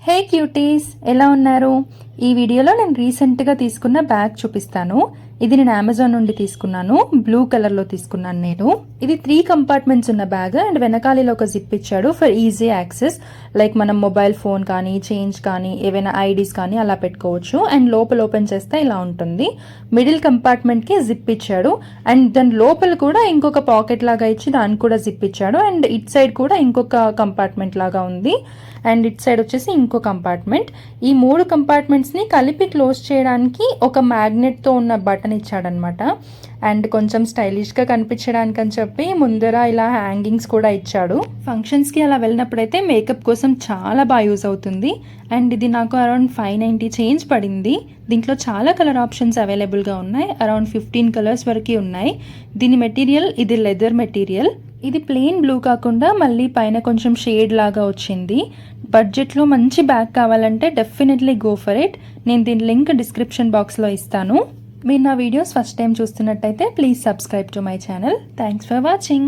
హే cuties, ఎలా ఉన్నారు? ఈ వీడియోలో నేను రీసెంట్గా తీసుకున్న బ్యాగ్ చూపిస్తాను. ఇది నేను అమెజాన్ నుండి తీసుకున్నాను. బ్లూ కలర్లో తీసుకున్నాను నేను. ఇది 3 కంపార్ట్మెంట్స్ ఉన్న బ్యాగ్ అండ్ వెనకాలలో ఒక జిప్ ఇచ్చాడు ఫర్ ఈజీ యాక్సెస్. లైక్ మనం మొబైల్ ఫోన్ కానీ, చేంజ్ కానీ, ఏవైనా ఐడీస్ కానీ అలా పెట్టుకోవచ్చు. అండ్ లోపల ఓపెన్ చేస్తే ఇలా ఉంటుంది. మిడిల్ కంపార్ట్మెంట్కి జిప్ ఇచ్చాడు అండ్ దాని లోపల కూడా ఇంకొక పాకెట్ లాగా ఇచ్చి దానికి కూడా జిప్ ఇచ్చాడు. అండ్ ఇట్ సైడ్ కూడా ఇంకొక కంపార్ట్మెంట్ లాగా ఉంది. అండ్ ఇట్ సైడ్ వచ్చేసి ఇంకో కంపార్ట్మెంట్. ఈ 3 కంపార్ట్మెంట్స్ని కలిపి క్లోజ్ చేయడానికి ఒక మ్యాగ్నెట్తో ఉన్న బటన్ ఇచ్చాడనమాట. అండ్ కొంచెం స్టైలిష్గా కనిపించడానికి అని చెప్పి ముందర ఇలా హ్యాంగింగ్స్ కూడా ఇచ్చాడు. ఫంక్షన్స్కి అలా వెళ్ళినప్పుడైతే మేకప్ కోసం చాలా బాగా యూజ్ అవుతుంది. అండ్ ఇది నాకు అరౌండ్ 590 చేంజ్ పడింది. దీంట్లో చాలా కలర్ ఆప్షన్స్ అవైలబుల్గా ఉన్నాయి. అరౌండ్ 15 కలర్స్ వరకు ఉన్నాయి. దీని మెటీరియల్ ఇది లెదర్ మెటీరియల్. ఇది ప్లెయిన్ బ్లూ కాకుండా మళ్ళీ పైన కొంచెం షేడ్ లాగా వచ్చింది. బడ్జెట్లో మంచి బ్యాగ్ కావాలంటే డెఫినెట్లీ గో ఫర్ ఇట్. నేను దీని లింక్ డిస్క్రిప్షన్ బాక్స్లో ఇస్తాను. మీరు నా వీడియోస్ ఫస్ట్ టైం చూస్తున్నట్టయితే please subscribe to my channel. Thanks for watching.